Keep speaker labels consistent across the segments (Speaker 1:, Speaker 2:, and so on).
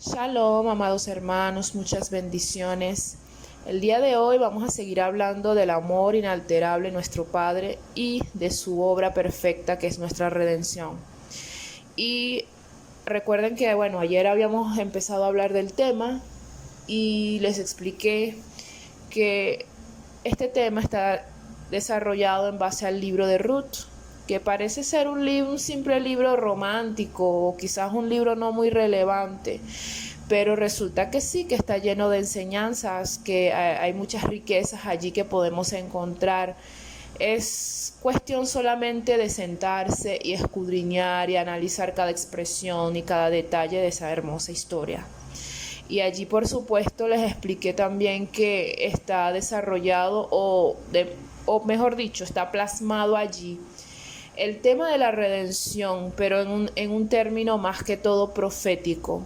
Speaker 1: Shalom, amados hermanos, muchas bendiciones. El día de hoy vamos a seguir hablando del amor inalterable de nuestro Padre y de su obra perfecta que es nuestra redención. Y recuerden que, ayer habíamos empezado a hablar del tema y les expliqué que este tema está desarrollado en base al libro de Ruth, que parece ser un simple libro romántico o quizás un libro no muy relevante, pero resulta que sí, que está lleno de enseñanzas, que hay muchas riquezas allí que podemos encontrar. Es cuestión solamente de sentarse y escudriñar y analizar cada expresión y cada detalle de esa hermosa historia. Y allí, por supuesto, les expliqué también que está desarrollado o mejor dicho, está plasmado allí el tema de la redención, pero en un término más que todo profético.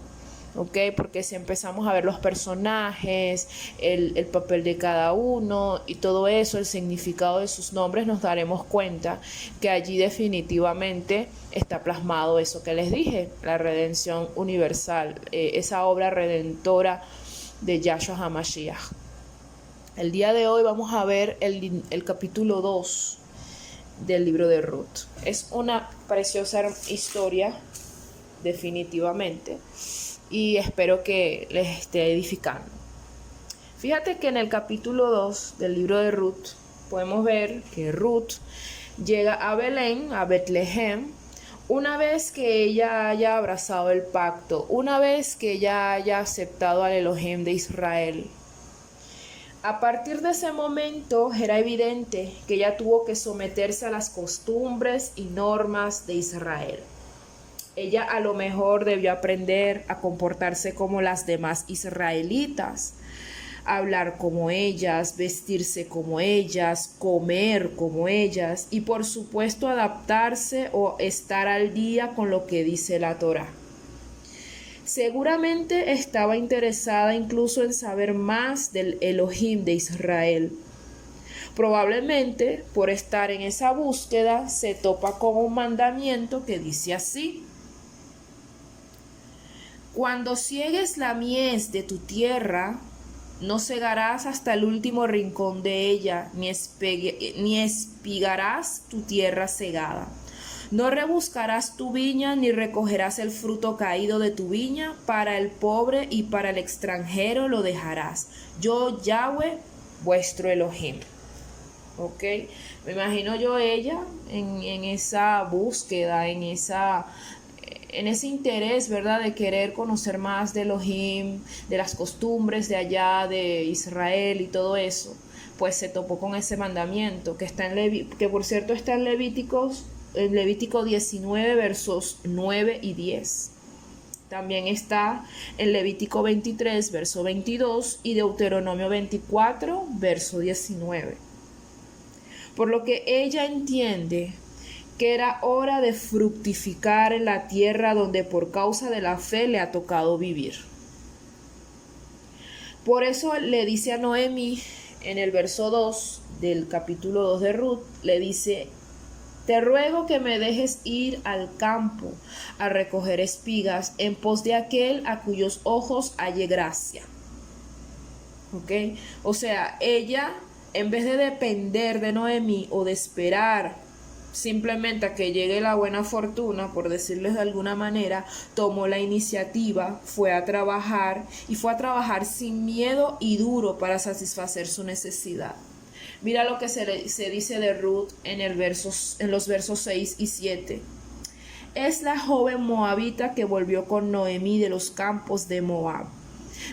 Speaker 1: ¿Ok? Porque si empezamos a ver los personajes, el papel de cada uno y todo eso, el significado de sus nombres, nos daremos cuenta que allí definitivamente está plasmado eso que les dije, la redención universal, esa obra redentora de Yahshua HaMashiach. El día de hoy vamos a ver el capítulo 2 del libro de Ruth. Es una preciosa historia, definitivamente, y espero que les esté edificando. Fíjate que en el capítulo 2 del libro de Ruth podemos ver que Ruth llega a Belén, a Betlehem, una vez que ella haya abrazado el pacto, una vez que ella haya aceptado al Elohim de Israel. A partir de ese momento era evidente que ella tuvo que someterse a las costumbres y normas de Israel. Ella a lo mejor debió aprender a comportarse como las demás israelitas, hablar como ellas, vestirse como ellas, comer como ellas y por supuesto adaptarse o estar al día con lo que dice la Torá. Seguramente estaba interesada incluso en saber más del Elohim de Israel. Probablemente por estar en esa búsqueda se topa con un mandamiento que dice así: cuando ciegues la mies de tu tierra, no cegarás hasta el último rincón de ella, ni espigarás tu tierra cegada. No rebuscarás tu viña, ni recogerás el fruto caído de tu viña. Para el pobre y para el extranjero lo dejarás. Yo, Yahweh, vuestro Elohim. ¿Ok? Me imagino yo ella en esa búsqueda, en ese interés, ¿verdad?, de querer conocer más de Elohim, de las costumbres de allá, de Israel y todo eso, pues se topó con ese mandamiento que está que por cierto está en Levítico 19, versos 9 y 10. También está en Levítico 23, verso 22 y Deuteronomio 24, verso 19. Por lo que ella entiende que era hora de fructificar en la tierra donde por causa de la fe le ha tocado vivir. Por eso le dice a Noemi en el verso 2 del capítulo 2 de Ruth, le dice: te ruego que me dejes ir al campo a recoger espigas en pos de aquel a cuyos ojos halle gracia. ¿Ok? O sea, ella, en vez de depender de Noemi o de esperar simplemente a que llegue la buena fortuna, por decirles de alguna manera, tomó la iniciativa, fue a trabajar sin miedo y duro para satisfacer su necesidad. Mira lo que se dice de Ruth en los versos 6 y 7. Es la joven moabita que volvió con Noemí de los campos de Moab.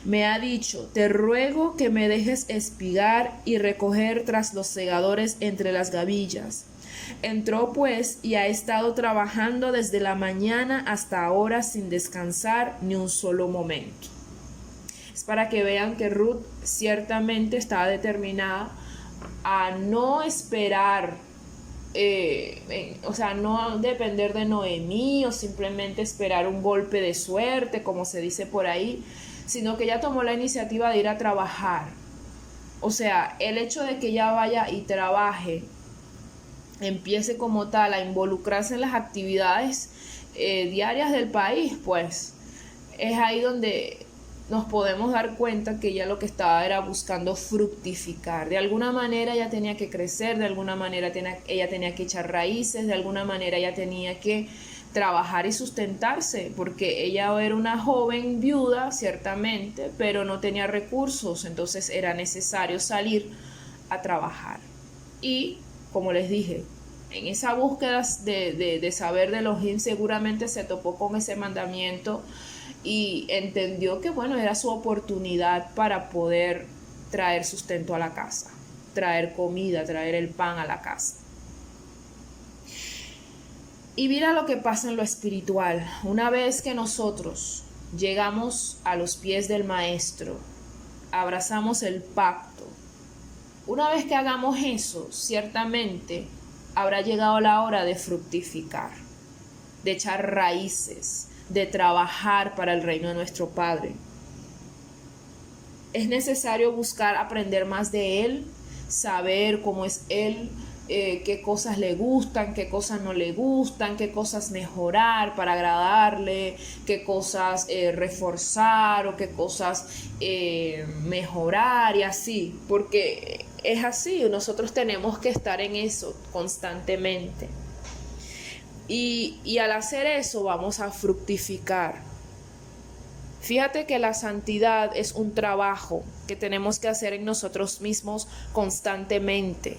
Speaker 1: Me ha dicho: te ruego que me dejes espigar y recoger tras los segadores entre las gavillas. Entró pues y ha estado trabajando desde la mañana hasta ahora sin descansar ni un solo momento. Es para que vean que Ruth ciertamente estaba determinada a no esperar, no depender de Noemí o simplemente esperar un golpe de suerte, como se dice por ahí, sino que ella tomó la iniciativa de ir a trabajar. O sea, el hecho de que ella vaya y trabaje, empiece como tal a involucrarse en las actividades diarias del país, pues es ahí donde nos podemos dar cuenta que ella lo que estaba era buscando fructificar. De alguna manera ella tenía que crecer, de alguna manera ella tenía que echar raíces, de alguna manera ella tenía que trabajar y sustentarse, porque ella era una joven viuda, ciertamente, pero no tenía recursos, entonces era necesario salir a trabajar. Y, como les dije, en esa búsqueda de saber de Elohim, seguramente se topó con ese mandamiento y entendió que, bueno, era su oportunidad para poder traer sustento a la casa, traer comida, traer el pan a la casa. Y mira lo que pasa en lo espiritual. Una vez que nosotros llegamos a los pies del Maestro, abrazamos el pacto, una vez que hagamos eso, ciertamente habrá llegado la hora de fructificar, de echar raíces, de trabajar para el reino de nuestro Padre. Es necesario buscar aprender más de Él, saber cómo es Él, qué cosas le gustan, qué cosas no le gustan, qué cosas mejorar para agradarle, qué cosas reforzar o qué cosas mejorar y así, porque es así, nosotros tenemos que estar en eso constantemente. Y al hacer eso vamos a fructificar. Fíjate que la santidad es un trabajo que tenemos que hacer en nosotros mismos constantemente.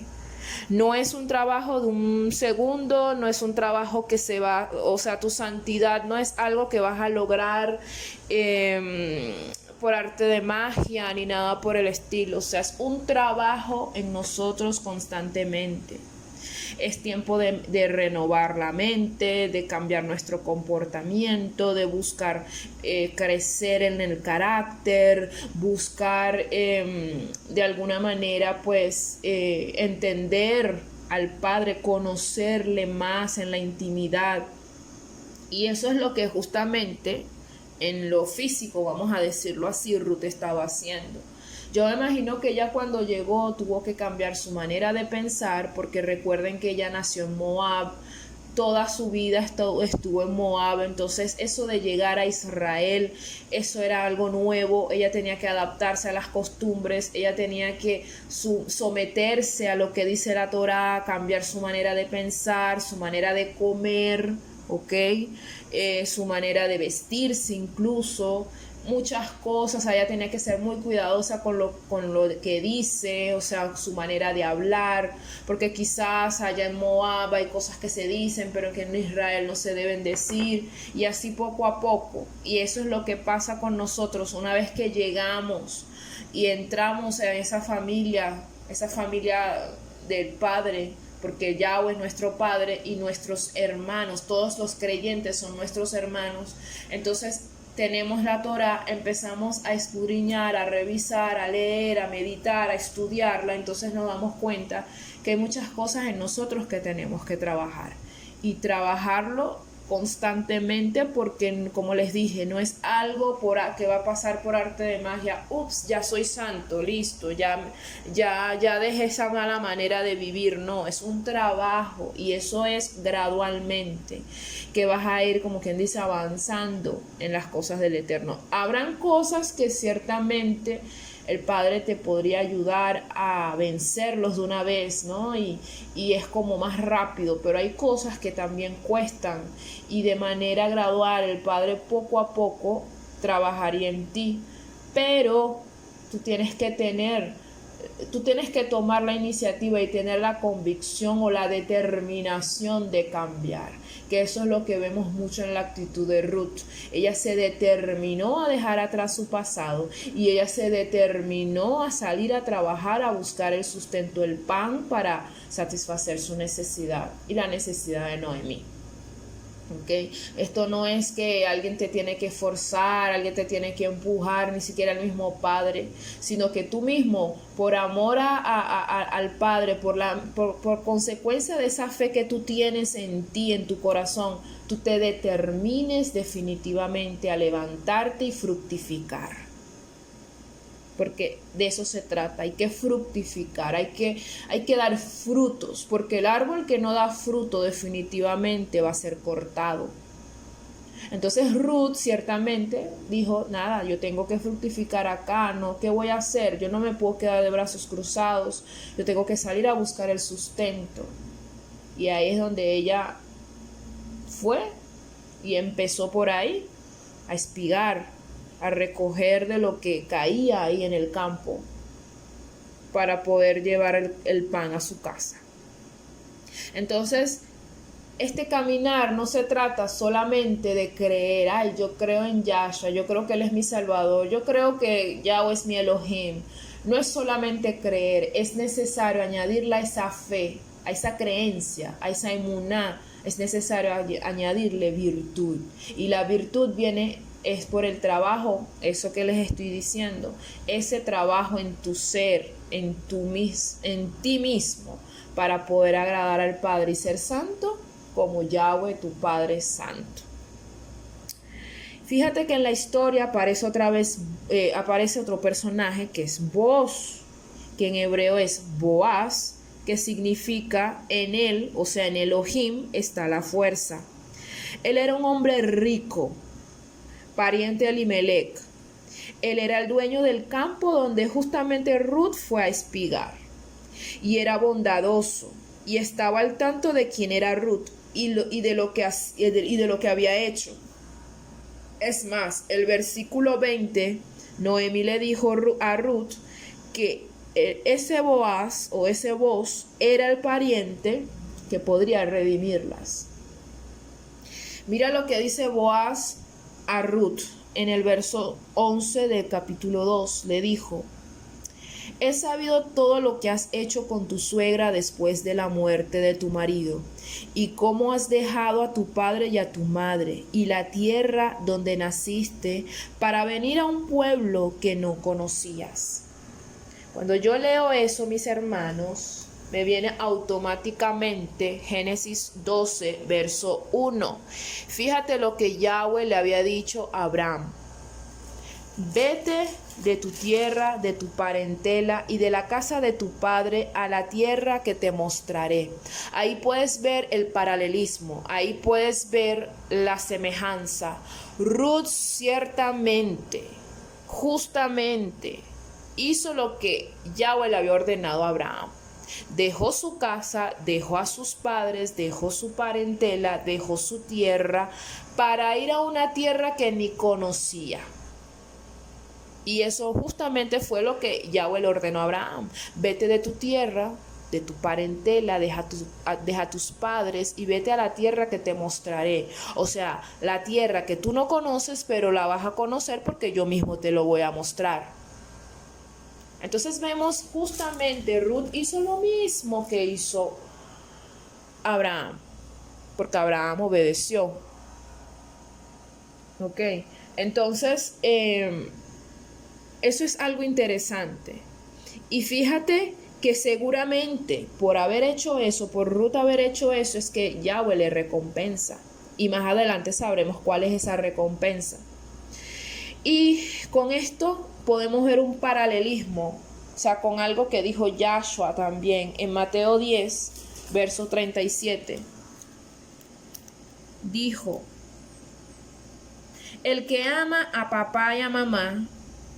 Speaker 1: No es un trabajo de un segundo, no es un trabajo que se va, o sea, tu santidad no es algo que vas a lograr por arte de magia ni nada por el estilo. O sea, es un trabajo en nosotros constantemente. Es tiempo de renovar la mente, de cambiar nuestro comportamiento, de buscar crecer en el carácter, buscar de alguna manera pues entender al Padre, conocerle más en la intimidad. Y eso es lo que justamente en lo físico, vamos a decirlo así, Ruth estaba haciendo. Yo me imagino que ella cuando llegó tuvo que cambiar su manera de pensar, porque recuerden que ella nació en Moab, toda su vida estuvo en Moab, entonces eso de llegar a Israel, eso era algo nuevo, ella tenía que adaptarse a las costumbres, ella tenía que someterse a lo que dice la Torá, cambiar su manera de pensar, su manera de comer, ¿ok? Su manera de vestirse incluso, muchas cosas. Ella tenía que ser muy cuidadosa con lo que dice, o sea, su manera de hablar, porque quizás allá en Moab hay cosas que se dicen, pero que en Israel no se deben decir, y así poco a poco. Y eso es lo que pasa con nosotros una vez que llegamos y entramos en esa familia del Padre, porque Yahweh es nuestro Padre y nuestros hermanos, todos los creyentes son nuestros hermanos. Entonces tenemos la Torah, empezamos a escudriñar, a revisar, a leer, a meditar, a estudiarla, entonces nos damos cuenta que hay muchas cosas en nosotros que tenemos que trabajar y trabajarlo constantemente, porque como les dije, no es algo que va a pasar por arte de magia. Ups, ya soy santo, listo, ya dejé esa mala manera de vivir. No, es un trabajo, y eso es gradualmente, que vas a ir, como quien dice, avanzando en las cosas del Eterno. Habrán cosas que ciertamente el Padre te podría ayudar a vencerlos de una vez, ¿no? Y es como más rápido, pero hay cosas que también cuestan, y de manera gradual el Padre poco a poco trabajaría en ti, pero tú tienes que tomar la iniciativa y tener la convicción o la determinación de cambiar, que eso es lo que vemos mucho en la actitud de Ruth. Ella se determinó a dejar atrás su pasado, y ella se determinó a salir a trabajar, a buscar el sustento, el pan, para satisfacer su necesidad y la necesidad de Noemí. Okay. Esto no es que alguien te tiene que forzar, alguien te tiene que empujar, ni siquiera el mismo Padre, sino que tú mismo, por amor al Padre, por consecuencia de esa fe que tú tienes en ti, en tu corazón, tú te determines definitivamente a levantarte y fructificar. Porque de eso se trata, hay que fructificar, hay que dar frutos, porque el árbol que no da fruto definitivamente va a ser cortado. Entonces Ruth ciertamente dijo, nada, yo tengo que fructificar acá, ¿no? ¿Qué voy a hacer? Yo no me puedo quedar de brazos cruzados, yo tengo que salir a buscar el sustento. Y ahí es donde ella fue y empezó por ahí a espigar, a recoger de lo que caía ahí en el campo para poder llevar el pan a su casa. Entonces, este caminar no se trata solamente de creer, ay, yo creo en Yahshua, yo creo que Él es mi Salvador, yo creo que Yahweh es mi Elohim. No es solamente creer, es necesario añadirle a esa fe, a esa creencia, a esa emuná, es necesario añadirle virtud. Y la virtud es por el trabajo, eso que les estoy diciendo, ese trabajo en tu ser, en ti mismo, para poder agradar al Padre y ser santo, como Yahweh, tu Padre Santo. Fíjate que en la historia aparece otra vez, aparece otro personaje que es Boaz, que en hebreo es Boaz, que significa en él, o sea, en Elohim está la fuerza. Él era un hombre rico, pariente de Elimelech. Él era el dueño del campo donde justamente Ruth fue a espigar. Y era bondadoso, y estaba al tanto de quién era Ruth y de lo que había hecho. Es más, el versículo 20, Noemí le dijo a Ruth que ese Boaz o ese Boaz era el pariente que podría redimirlas. Mira lo que dice Boaz a Ruth en el verso 11 del capítulo 2. Le dijo: he sabido todo lo que has hecho con tu suegra después de la muerte de tu marido, y cómo has dejado a tu padre y a tu madre, y la tierra donde naciste, para venir a un pueblo que no conocías. Cuando yo leo eso, mis hermanos, me viene automáticamente Génesis 12, verso 1. Fíjate lo que Yahweh le había dicho a Abraham: vete de tu tierra, de tu parentela y de la casa de tu padre a la tierra que te mostraré. Ahí puedes ver el paralelismo, ahí puedes ver la semejanza. Ruth ciertamente, justamente, hizo lo que Yahweh le había ordenado a Abraham. Dejó su casa, dejó a sus padres, dejó su parentela, dejó su tierra para ir a una tierra que ni conocía. Y eso justamente fue lo que Yahweh le ordenó a Abraham: vete de tu tierra, de tu parentela, deja a tus padres y vete a la tierra que te mostraré. O sea, la tierra que tú no conoces, pero la vas a conocer porque yo mismo te lo voy a mostrar. Entonces vemos justamente Ruth hizo lo mismo que hizo Abraham, porque Abraham obedeció. Ok, entonces eso es algo interesante. Y fíjate que seguramente por haber hecho eso, por Ruth haber hecho eso, es que Yahweh le recompensa. Y más adelante sabremos cuál es esa recompensa. Y con esto podemos ver un paralelismo, o sea, con algo que dijo Yahshua también en Mateo 10, verso 37. Dijo: el que ama a papá y a mamá,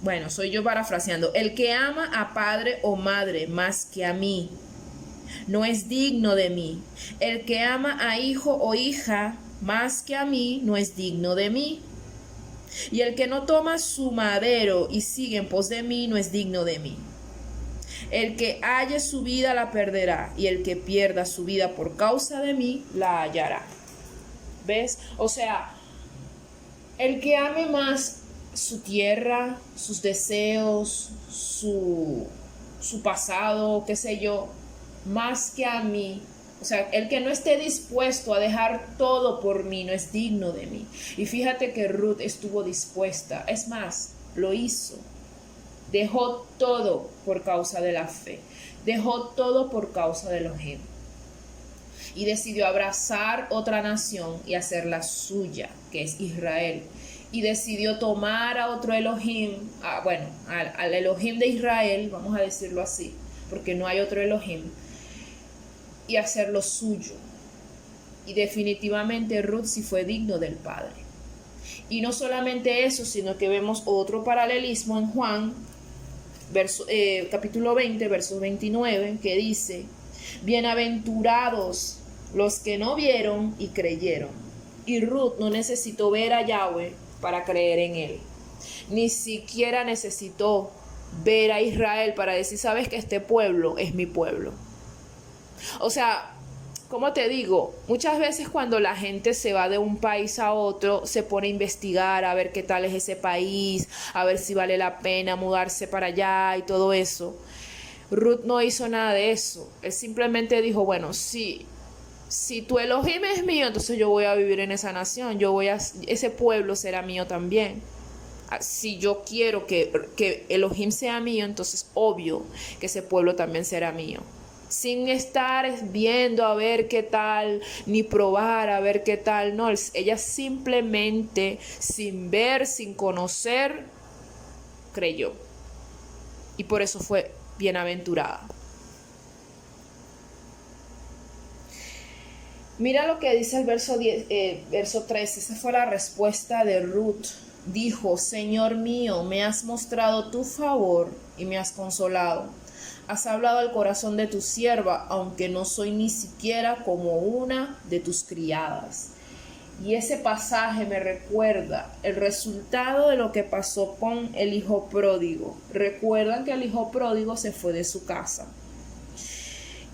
Speaker 1: bueno, soy yo parafraseando, el que ama a padre o madre más que a mí, no es digno de mí. El que ama a hijo o hija más que a mí, no es digno de mí. Y el que no toma su madero y sigue en pos de mí, no es digno de mí. El que halle su vida la perderá, y el que pierda su vida por causa de mí, la hallará. ¿Ves? O sea, el que ame más su tierra, sus deseos, su pasado, qué sé yo, más que a mí, o sea, el que no esté dispuesto a dejar todo por mí, no es digno de mí. Y fíjate que Ruth estuvo dispuesta, es más, lo hizo. Dejó todo por causa de la fe, dejó todo por causa de Elohim. Y decidió abrazar otra nación y hacerla suya, que es Israel. Y decidió tomar a otro Elohim, al Elohim de Israel, vamos a decirlo así, porque no hay otro Elohim, y hacerlo suyo. Y definitivamente Ruth sí fue digno del Padre. Y no solamente eso, sino que vemos otro paralelismo en Juan, capítulo 20, verso 29, que dice: bienaventurados los que no vieron y creyeron. Y Ruth no necesitó ver a Yahweh para creer en él. Ni siquiera necesitó ver a Israel para decir: sabes que este pueblo es mi pueblo. O sea, como te digo, muchas veces cuando la gente se va de un país a otro, se pone a investigar, a ver qué tal es ese país, a ver si vale la pena mudarse para allá y todo eso. Ruth no hizo nada de eso. Él simplemente dijo: bueno, si tu Elohim es mío, entonces yo voy a vivir en esa nación, ese pueblo será mío también. Si yo quiero que Elohim sea mío, entonces obvio que ese pueblo también será mío. Sin estar viendo a ver qué tal, ni probar a ver qué tal. No, ella simplemente, sin ver, sin conocer, creyó. Y por eso fue bienaventurada. Mira lo que dice el verso 13. Esa fue la respuesta de Ruth. Dijo: Señor mío, me has mostrado tu favor y me has consolado. Has hablado al corazón de tu sierva, aunque no soy ni siquiera como una de tus criadas. Y ese pasaje me recuerda el resultado de lo que pasó con el hijo pródigo. Recuerdan que el hijo pródigo se fue de su casa.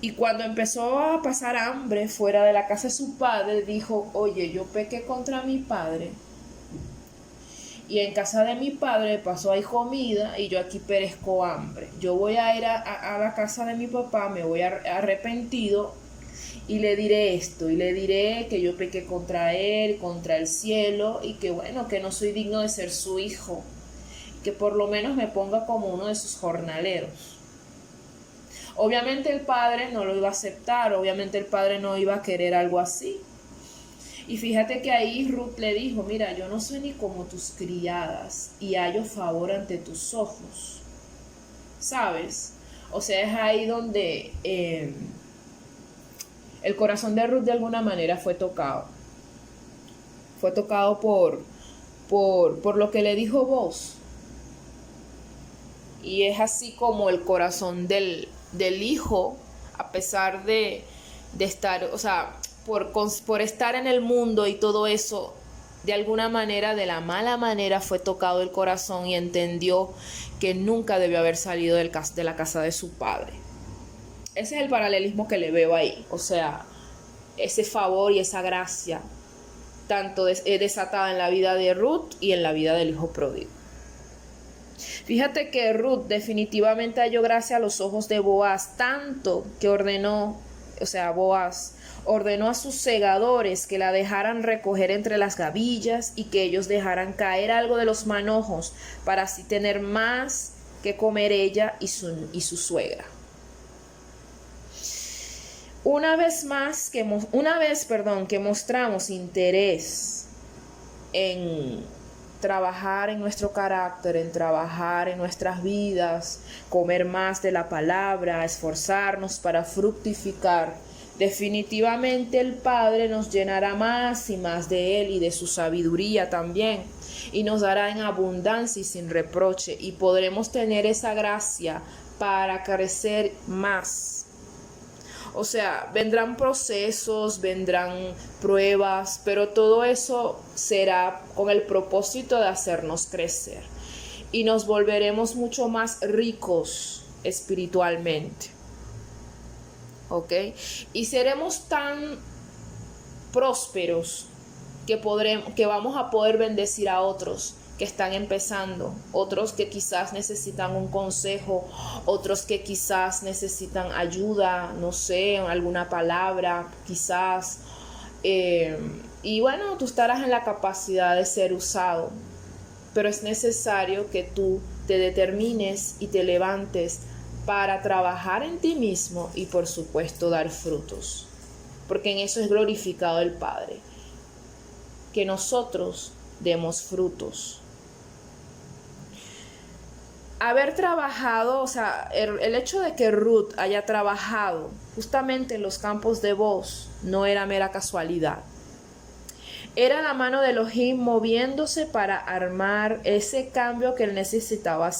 Speaker 1: Y cuando empezó a pasar hambre fuera de la casa de su padre, dijo: oye, yo pequé contra mi padre, y en casa de mi padre pasó ahí comida y yo aquí perezco hambre. Yo voy a ir a la casa de mi papá, me voy arrepentido, y le diré esto, y le diré que yo pequé contra él, contra el cielo, y que bueno, que no soy digno de ser su hijo, que por lo menos me ponga como uno de sus jornaleros. Obviamente el padre no lo iba a aceptar, obviamente el padre no iba a querer algo así. Y fíjate que ahí Ruth le dijo: mira, yo no soy ni como tus criadas y hallo favor ante tus ojos. ¿Sabes? O sea, es ahí donde el corazón de Ruth de alguna manera fue tocado. Fue tocado por lo que le dijo Boaz. Y es así como el corazón del hijo, a pesar de estar, o sea, por estar en el mundo y todo eso, de alguna manera, de la mala manera, fue tocado el corazón y entendió que nunca debió haber salido de la casa de su padre. Ese es el paralelismo que le veo ahí. O sea, ese favor y esa gracia tanto es desatada en la vida de Ruth y en la vida del hijo pródigo. Fíjate que Ruth definitivamente halló gracia a los ojos de Boaz, tanto que Boaz ordenó a sus segadores que la dejaran recoger entre las gavillas y que ellos dejaran caer algo de los manojos para así tener más que comer ella y su suegra. Una vez que mostramos interés en trabajar en nuestro carácter, en trabajar en nuestras vidas, comer más de la palabra, esforzarnos para fructificar, definitivamente el Padre nos llenará más y más de Él y de su sabiduría también, y nos dará en abundancia y sin reproche, y podremos tener esa gracia para crecer más. O sea, vendrán procesos, vendrán pruebas, pero todo eso será con el propósito de hacernos crecer. Y nos volveremos mucho más ricos espiritualmente. ¿Ok? Y seremos tan prósperos que vamos a poder bendecir a otros que están empezando, otros que quizás necesitan un consejo, otros que quizás necesitan ayuda, no sé, alguna palabra, quizás. Y bueno, tú estarás en la capacidad de ser usado, pero es necesario que tú te determines y te levantes para trabajar en ti mismo y por supuesto dar frutos, porque en eso es glorificado el Padre, que nosotros demos frutos. Haber trabajado, o sea, el hecho de que Ruth haya trabajado justamente en los campos de Boaz no era mera casualidad. Era la mano de Elohim moviéndose para armar ese cambio que él necesitaba hacer.